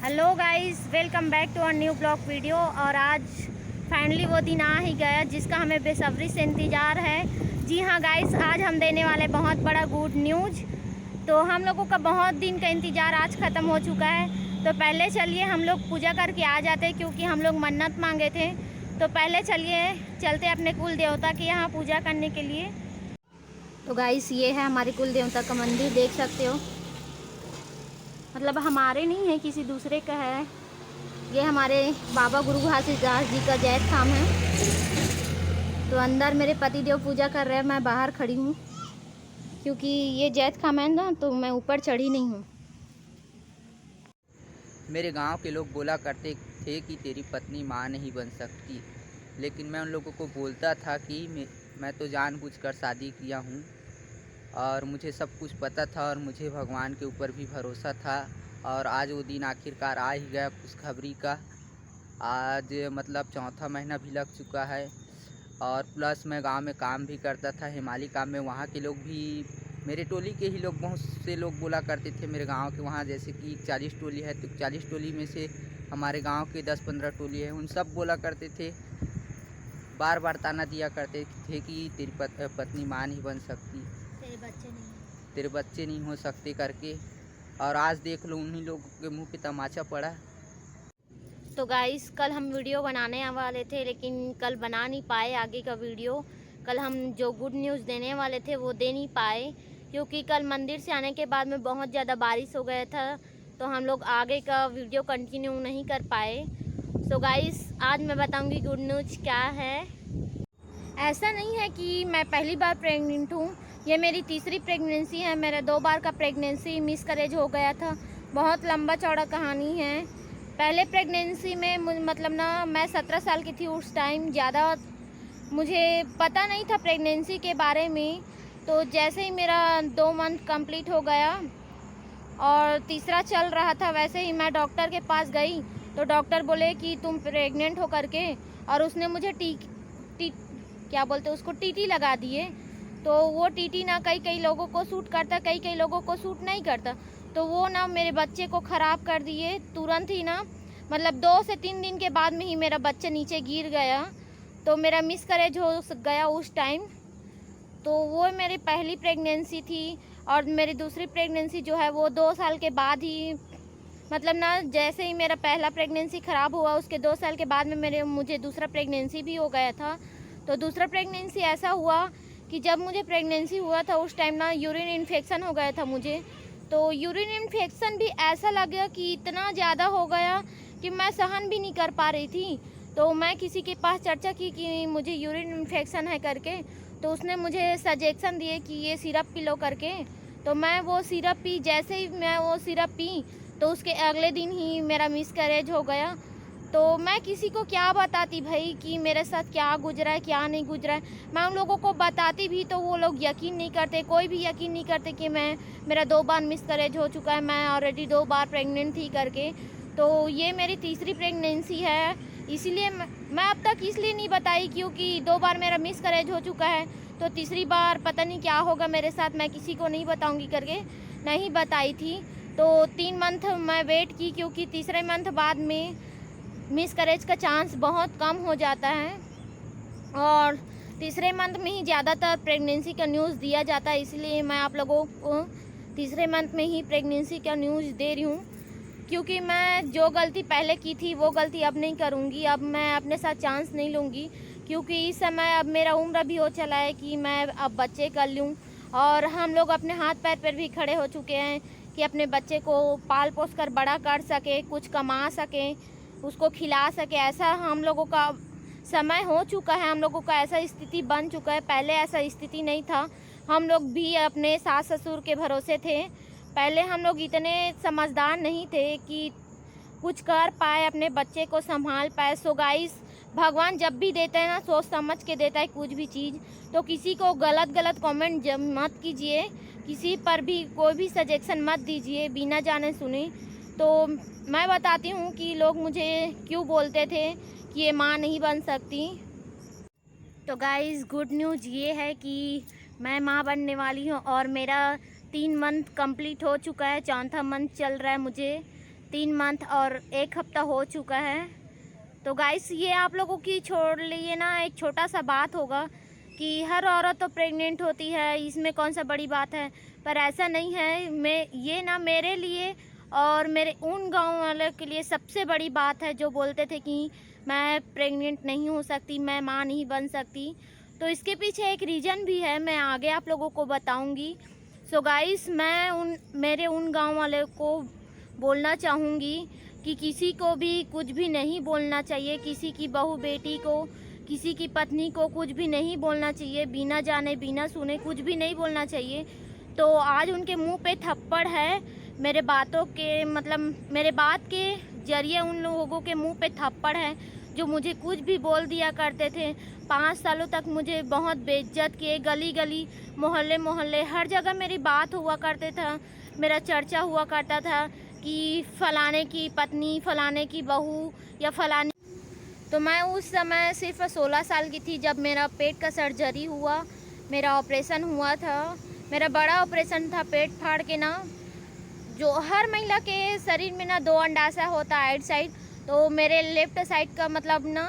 Hello guys, welcome back to our new blog video. और आज finally वो दिन आ ही गया जिसका हमें बेसब्री से इंतज़ार है। जी हाँ गाइस, आज हम देने वाले बहुत बड़ा गुड न्यूज़। तो हम लोगों का बहुत दिन का इंतज़ार आज ख़त्म हो चुका है। तो पहले चलिए हम लोग पूजा करके आ जाते हैं, क्योंकि हम लोग मन्नत मांगे थे। तो पहले चलिए चलते अपने कुल देवता के यहाँ पूजा करने के लिए। तो गाइस, ये है हमारे कुल देवता का मंदिर, देख सकते हो। मतलब हमारे नहीं है, किसी दूसरे का है। ये हमारे बाबा गुरु घासीदास जी का जैत धाम है। तो अंदर मेरे पतिदेव पूजा कर रहे हैं, मैं बाहर खड़ी हूँ क्योंकि ये जैत धाम है ना, तो मैं ऊपर चढ़ी नहीं हूँ। मेरे गांव के लोग बोला करते थे कि तेरी पत्नी माँ नहीं बन सकती, लेकिन मैं उन लोगों को बोलता था कि मैं तो जानबूझकर शादी किया हूँ और मुझे सब कुछ पता था और मुझे भगवान के ऊपर भी भरोसा था। और आज वो दिन आखिरकार आ ही गया खुशखबरी का। आज मतलब चौथा महीना भी लग चुका है और प्लस मैं गांव में काम भी करता था, हिमालय काम में। वहाँ के लोग भी, मेरे टोली के ही लोग, बहुत से लोग बोला करते थे मेरे गांव के। वहाँ जैसे कि 40 टोली है, तो 40 टोली में से हमारे गांव के 10-15 टोली है, उन सब बोला करते थे, बार बार ताना दिया करते थे कि तेरी पत्नी माँ नहीं बन सकती, तेरे बच्चे नहीं हो सकते करके। और आज देख लो, उन्हीं लोगों के मुँह पे तमाचा पड़ा। तो गाइस, कल हम वीडियो बनाने वाले थे, लेकिन कल बना नहीं पाए आगे का वीडियो। कल हम जो गुड न्यूज़ देने वाले थे वो दे नहीं पाए, क्योंकि कल मंदिर से आने के बाद में बहुत ज़्यादा बारिश हो गया था। तो हम लोग आगे का वीडियो कंटिन्यू नहीं कर पाए। सो गाइस, आज मैं बताऊंगी गुड न्यूज़ क्या है। ऐसा नहीं है कि मैं पहली बार प्रेग्नेंट हूँ, ये मेरी तीसरी प्रेगनेंसी है। मेरा 2 बार का प्रेगनेंसी मिसकैरेज हो गया था। बहुत लंबा चौड़ा कहानी है। पहले प्रेगनेंसी में मतलब ना, मैं 17 साल की थी उस टाइम। ज़्यादा मुझे पता नहीं था प्रेगनेंसी के बारे में। तो जैसे ही मेरा 2 मंथ कंप्लीट हो गया और तीसरा चल रहा था, वैसे ही मैं डॉक्टर के पास गई। तो डॉक्टर बोले कि तुम प्रेग्नेंट हो करके, और उसने मुझे क्या बोलते उसको, टीटी लगा दिए। तो वो टीटी ना कई लोगों को सूट करता, कई लोगों को सूट नहीं करता। तो वो ना मेरे बच्चे को ख़राब कर दिए तुरंत ही ना। मतलब 2 से 3 दिन के बाद में ही मेरा बच्चा नीचे गिर गया। तो मेरा मिसकैरेज हो गया उस टाइम। तो वो मेरी पहली प्रेगनेंसी थी। और मेरी दूसरी प्रेगनेंसी जो है वो 2 साल के बाद ही, मतलब ना, जैसे ही मेरा पहला प्रेगनेंसी ख़राब हुआ, उसके 2 साल के बाद में मुझे दूसरा प्रेगनेंसी भी हो गया था। तो दूसरा प्रेगनेंसी ऐसा हुआ कि जब मुझे प्रेगनेंसी हुआ था उस टाइम ना यूरिन इन्फेक्शन हो गया था मुझे। तो यूरिन इन्फेक्शन भी ऐसा लगा कि इतना ज़्यादा हो गया कि मैं सहन भी नहीं कर पा रही थी। तो मैं किसी के पास चर्चा की कि मुझे यूरिन इन्फेक्शन है करके। तो उसने मुझे सजेशन दिए कि ये सिरप पी लो करके। तो मैं वो सिरप पी। जैसे ही मैं वो सिरप पी, तो उसके अगले दिन ही मेरा मिसकैरेज हो गया। तो मैं किसी को क्या बताती भाई कि मेरे साथ क्या गुजरा है, क्या नहीं गुजरा है। मैं उन लोगों को बताती भी तो वो लोग यकीन नहीं करते, कोई भी यकीन नहीं करते कि मेरा 2 बार मिसकैरेज हो चुका है, मैं ऑलरेडी 2 बार प्रेग्नेंट थी करके। तो ये मेरी तीसरी प्रेगनेंसी है। इसीलिए मैं अब तक इसलिए नहीं बताई क्योंकि 2 बार मेरा मिसकैरेज हो चुका है। तो तीसरी बार पता नहीं क्या होगा मेरे साथ, मैं किसी को नहीं बताऊँगी करके नहीं बताई थी। तो 3 मंथ मैं वेट की, क्योंकि तीसरे मंथ बाद में मिसकैरेज का चांस बहुत कम हो जाता है। और तीसरे मंथ में ही ज़्यादातर प्रेगनेंसी का न्यूज़ दिया जाता है, इसलिए मैं आप लोगों को तीसरे मंथ में ही प्रेगनेंसी का न्यूज़ दे रही हूँ। क्योंकि मैं जो गलती पहले की थी वो गलती अब नहीं करूँगी। अब मैं अपने साथ चांस नहीं लूँगी, क्योंकि इस समय अब मेरा उम्र भी हो चला है कि मैं अब बच्चे कर लूँ। और हम लोग अपने हाथ पैर पर भी खड़े हो चुके हैं कि अपने बच्चे को पाल पोस कर बड़ा कर सके, कुछ कमा सकें, उसको खिला सके। ऐसा हम लोगों का समय हो चुका है, हम लोगों का ऐसा स्थिति बन चुका है। पहले ऐसा स्थिति नहीं था। हम लोग भी अपने सास ससुर के भरोसे थे। पहले हम लोग इतने समझदार नहीं थे कि कुछ कर पाए, अपने बच्चे को संभाल पाए। सो गाइस, भगवान जब भी देता है ना, सोच समझ के देता है कुछ भी चीज़। तो किसी को गलत कमेंट मत कीजिए, किसी पर भी कोई भी सजेशन मत दीजिए बिना जाने सुने। तो मैं बताती हूँ कि लोग मुझे क्यों बोलते थे कि ये माँ नहीं बन सकती। तो गाइस, गुड न्यूज़ ये है कि मैं माँ बनने वाली हूँ और मेरा 3 मंथ कंप्लीट हो चुका है, चौथा मंथ चल रहा है मुझे। 3 मंथ और 1 हफ्ता हो चुका है। तो गाइस ये आप लोगों की छोड़ लिए ना एक छोटा सा बात होगा कि हर औरत तो प्रेग्नेंट होती है, इसमें कौन सा बड़ी बात है, पर ऐसा नहीं है। मैं ये ना मेरे लिए और मेरे उन गांव वालों के लिए सबसे बड़ी बात है जो बोलते थे कि मैं प्रेग्नेंट नहीं हो सकती, मैं माँ नहीं बन सकती। तो इसके पीछे एक रीज़न भी है, मैं आगे आप लोगों को बताऊंगी। सो गाइस मैं मेरे उन गांव वाले को बोलना चाहूँगी कि किसी को भी कुछ भी नहीं बोलना चाहिए, किसी की बहू बेटी को, किसी की पत्नी को कुछ भी नहीं बोलना चाहिए, बिना जाने बिना सुने कुछ भी नहीं बोलना चाहिए। तो आज उनके मुंह पे थप्पड़ है, मेरे बातों के मतलब मेरे बात के जरिए उन लोगों के मुंह पे थप्पड़ है जो मुझे कुछ भी बोल दिया करते थे। 5 सालों तक मुझे बहुत बेइज्जत किए, गली गली मोहल्ले मोहल्ले हर जगह मेरी बात हुआ करते था, मेरा चर्चा हुआ करता था कि फलाने की पत्नी, फलाने की बहू या फलाने। तो मैं उस समय सिर्फ 16 साल की थी जब मेरा पेट का सर्जरी हुआ, मेरा ऑपरेशन हुआ था। मेरा बड़ा ऑपरेशन था पेट फाड़ के ना, जो हर महिला के शरीर में ना 2 अंडाशय होता है राइट साइड। तो मेरे लेफ़्ट साइड का मतलब ना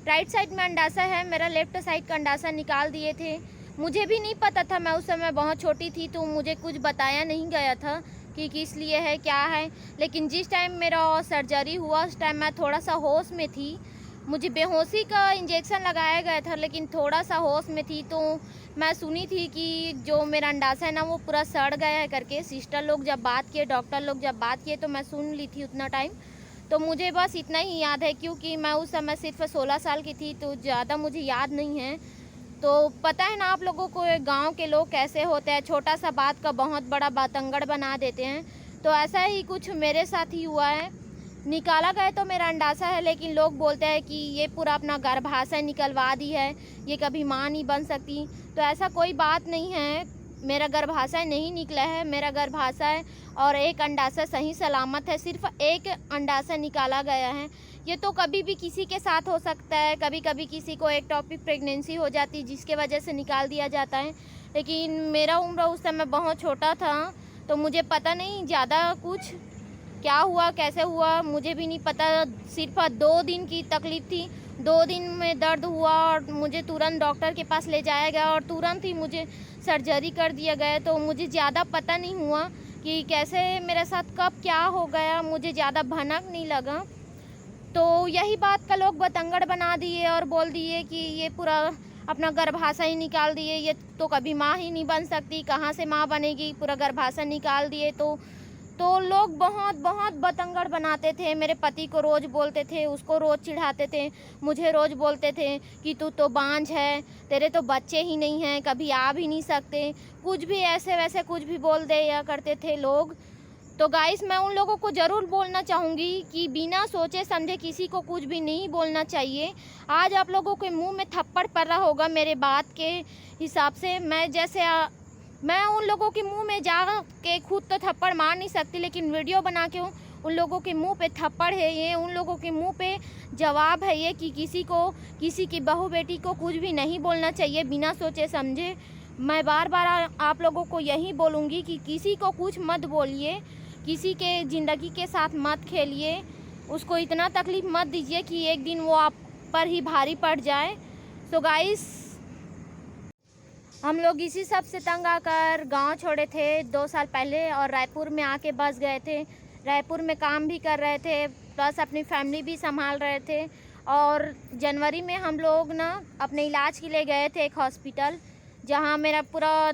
राइट साइड में अंडाशय है, मेरा लेफ़्ट साइड का अंडाशय निकाल दिए थे। मुझे भी नहीं पता था, मैं उस समय बहुत छोटी थी तो मुझे कुछ बताया नहीं गया था कि किस लिए है क्या है। लेकिन जिस टाइम मेरा सर्जरी हुआ उस टाइम मैं थोड़ा सा होश में थी, मुझे बेहोशी का इंजेक्शन लगाया गया था लेकिन थोड़ा सा होश में थी। तो मैं सुनी थी कि जो मेरा अंडाशय है ना वो पूरा सड़ गया है करके, सिस्टर लोग जब बात किए, डॉक्टर लोग जब बात किए तो मैं सुन ली थी उतना टाइम। तो मुझे बस इतना ही याद है क्योंकि मैं उस समय सिर्फ 16 साल की थी तो ज़्यादा मुझे याद नहीं है। तो पता है ना आप लोगों को गांव के लोग कैसे होते हैं, छोटा सा बात का बहुत बड़ा बातंगड़ बना देते हैं। तो ऐसा ही कुछ मेरे साथ ही हुआ है। निकाला गया तो मेरा अंडाशय है लेकिन लोग बोलते हैं कि ये पूरा अपना गर्भाशय निकलवा दी है, ये कभी माँ नहीं बन सकती। तो ऐसा कोई बात नहीं है, मेरा गर्भाशय नहीं निकला है, मेरा गर्भाशय और एक अंडाशय सही सलामत है, सिर्फ एक अंडाशय निकाला गया है। ये तो कभी भी किसी के साथ हो सकता है, कभी कभी किसी को एक्टोपिक प्रेगनेंसी हो जाती है जिसके वजह से निकाल दिया जाता है। लेकिन मेरा उम्र उस समय बहुत छोटा था तो मुझे पता नहीं ज़्यादा कुछ क्या हुआ कैसे हुआ, मुझे भी नहीं पता। सिर्फ 2 दिन की तकलीफ़ थी, 2 दिन में दर्द हुआ और मुझे तुरंत डॉक्टर के पास ले जाया गया और तुरंत ही मुझे सर्जरी कर दिया गया। तो मुझे ज़्यादा पता नहीं हुआ कि कैसे मेरे साथ कब क्या हो गया, मुझे ज़्यादा भनक नहीं लगा। तो यही बात का लोग बतंगड़ बना दिए और बोल दिए कि ये पूरा अपना गर्भाशय ही निकाल दिए, ये तो कभी माँ ही नहीं बन सकती, कहाँ से माँ बनेगी, पूरा गर्भाशय निकाल दिए। तो लोग बहुत बहुत बतंगड़ बनाते थे। मेरे पति को रोज़ बोलते थे, उसको रोज़ चिढ़ाते थे, मुझे रोज़ बोलते थे कि तू तो बांझ है, तेरे तो बच्चे ही नहीं हैं, कभी आ भी नहीं सकते, कुछ भी ऐसे वैसे कुछ भी बोल दे या करते थे लोग। तो गाइस मैं उन लोगों को ज़रूर बोलना चाहूँगी कि बिना सोचे समझे किसी को कुछ भी नहीं बोलना चाहिए। आज आप लोगों के मुंह में थप्पड़ पड़ रहा होगा मेरे बात के हिसाब से। मैं उन लोगों के मुंह में जा के खुद तो थप्पड़ मार नहीं सकती, लेकिन वीडियो बना के उन लोगों के मुंह पे थप्पड़ है ये, उन लोगों के मुंह पे जवाब है ये कि किसी की बहू बेटी को कुछ भी नहीं बोलना चाहिए बिना सोचे समझे। मैं बार बार आप लोगों को यही बोलूँगी कि किसी को कुछ मत बोलिए, किसी के ज़िंदगी के साथ मत खेलिए, उसको इतना तकलीफ़ मत दीजिए कि एक दिन वो आप पर ही भारी पड़ जाए। तो गाइस हम लोग इसी सब से तंग आकर गांव छोड़े थे 2 साल पहले और रायपुर में आके बस गए थे। रायपुर में काम भी कर रहे थे प्लस अपनी फैमिली भी संभाल रहे थे। और जनवरी में हम लोग ना अपने इलाज के लिए गए थे एक हॉस्पिटल, जहां मेरा पूरा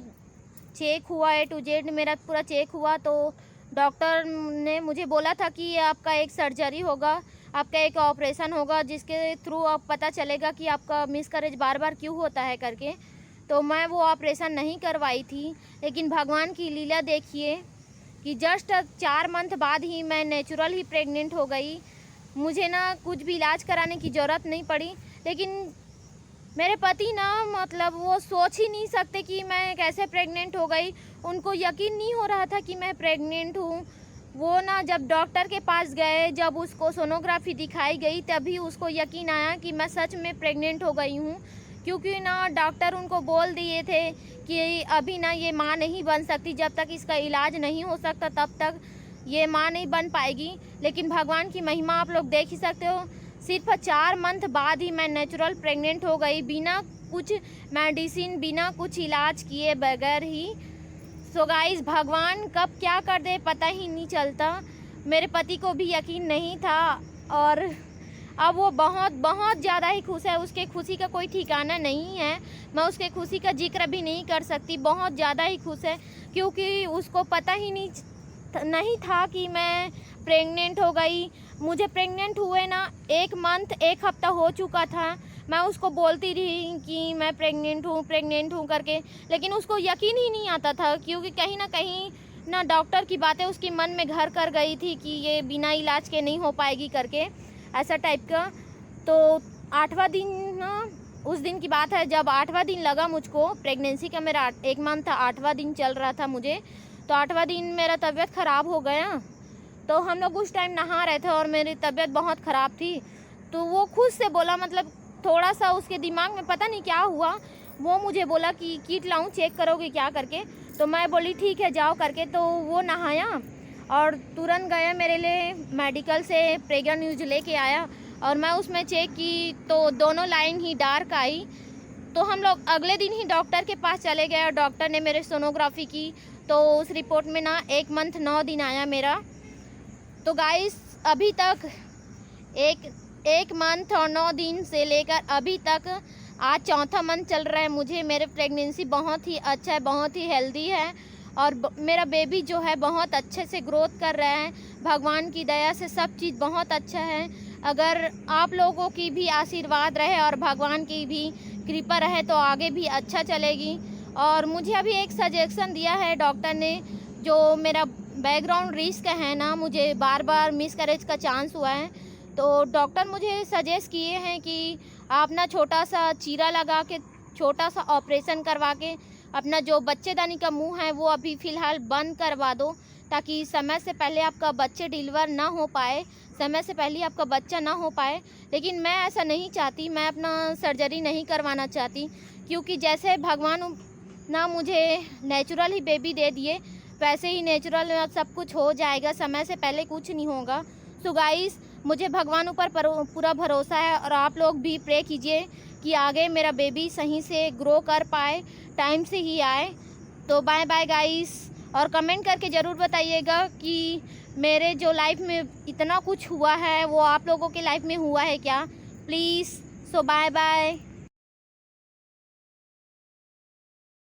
चेक हुआ, A to Z मेरा पूरा चेक हुआ। तो डॉक्टर ने मुझे बोला था कि आपका एक सर्जरी होगा, आपका एक ऑपरेशन होगा जिसके थ्रू आप पता चलेगा कि आपका मिसकैरेज बार बार क्यों होता है करके। तो मैं वो ऑपरेशन नहीं करवाई थी, लेकिन भगवान की लीला देखिए कि जस्ट 4 मंथ बाद ही मैं नेचुरल ही प्रेग्नेंट हो गई। मुझे ना कुछ भी इलाज कराने की ज़रूरत नहीं पड़ी। लेकिन मेरे पति ना मतलब वो सोच ही नहीं सकते कि मैं कैसे प्रेग्नेंट हो गई, उनको यकीन नहीं हो रहा था कि मैं प्रेग्नेंट हूँ। वो ना जब डॉक्टर के पास गए, जब उसको सोनोग्राफी दिखाई गई तभी उसको यकीन आया कि मैं सच में प्रेग्नेंट हो गई हूँ। क्योंकि ना डॉक्टर उनको बोल दिए थे कि अभी ना ये माँ नहीं बन सकती, जब तक इसका इलाज नहीं हो सकता तब तक। ये माँ नहीं बन पाएगी। लेकिन भगवान की महिमा आप लोग देख ही सकते हो, सिर्फ 4 मंथ बाद ही मैं नेचुरल प्रेग्नेंट हो गई, बिना कुछ मेडिसिन, बिना कुछ इलाज किए बगैर ही। सो गाइस, भगवान कब क्या कर दे पता ही नहीं चलता। मेरे पति को भी यकीन नहीं था और अब वो बहुत बहुत ज़्यादा ही खुश है। उसके खुशी का कोई ठिकाना नहीं है, मैं उसके खुशी का जिक्र भी नहीं कर सकती। बहुत ज़्यादा ही खुश है क्योंकि उसको पता ही नहीं था कि मैं प्रेग्नेंट हो गई। मुझे प्रेग्नेंट हुए ना 1 मंथ 1 हफ्ता हो चुका था। मैं उसको बोलती रही कि मैं प्रेग्नेंट हूँ करके, लेकिन उसको यकीन ही नहीं आता था क्योंकि कहीं ना डॉक्टर की बातें उसकी मन में घर कर गई थी कि ये बिना इलाज के नहीं हो पाएगी करके, ऐसा टाइप का। तो 8वां दिन ना, उस दिन की बात है जब 8वां दिन लगा मुझको, प्रेगनेंसी का मेरा 1 मंथ था, 8वां दिन चल रहा था मुझे। तो 8वां दिन मेरा तबीयत ख़राब हो गया। तो हम लोग उस टाइम नहा रहे थे और मेरी तबीयत बहुत ख़राब थी। तो वो खुद से बोला, मतलब थोड़ा सा उसके दिमाग में पता नहीं क्या हुआ, वो मुझे बोला कि किट लाऊं, चेक करोगे क्या करके। तो मैं बोली ठीक है जाओ करके। तो वो नहाया और तुरंत गया मेरे लिए मेडिकल से प्रेग्या न्यूज़ लेके आया और मैं उसमें चेक की तो दोनों लाइन ही डार्क आई। तो हम लोग अगले दिन ही डॉक्टर के पास चले गए और डॉक्टर ने मेरे सोनोग्राफी की तो उस रिपोर्ट में ना 1 मंथ 9 दिन आया मेरा। तो गाइस, अभी तक एक मंथ और 9 दिन से लेकर अभी तक आज 4था मंथ चल रहा है मुझे। मेरे प्रेगनेंसी बहुत ही अच्छा है, बहुत ही हेल्दी है और मेरा बेबी जो है बहुत अच्छे से ग्रोथ कर रहा है। भगवान की दया से सब चीज़ बहुत अच्छा है। अगर आप लोगों की भी आशीर्वाद रहे और भगवान की भी कृपा रहे तो आगे भी अच्छा चलेगी। और मुझे अभी एक सजेशन दिया है डॉक्टर ने, जो मेरा बैकग्राउंड रिस्क है ना, मुझे बार बार मिसकैरेज का चांस हुआ है। तो डॉक्टर मुझे सजेस्ट किए हैं कि आप ना छोटा सा चीरा लगा के, छोटा सा ऑपरेशन करवा के अपना जो बच्चेदानी का मुंह है वो अभी फ़िलहाल बंद करवा दो, ताकि समय से पहले आपका बच्चे डिलीवर ना हो पाए, समय से पहले आपका बच्चा ना हो पाए। लेकिन मैं ऐसा नहीं चाहती, मैं अपना सर्जरी नहीं करवाना चाहती क्योंकि जैसे भगवान ना मुझे नेचुरल ही बेबी दे दिए वैसे ही नेचुरल सब कुछ हो जाएगा, समय से पहले कुछ नहीं होगा। सो गाइस, मुझे भगवान ऊपर पूरा भरोसा है और आप लोग भी प्रे कीजिए कि आगे मेरा बेबी सही से ग्रो कर पाए, टाइम से ही आए। तो बाय बाय गाइस, और कमेंट करके ज़रूर बताइएगा कि मेरे जो लाइफ में इतना कुछ हुआ है वो आप लोगों के लाइफ में हुआ है क्या, प्लीज़। So bye bye.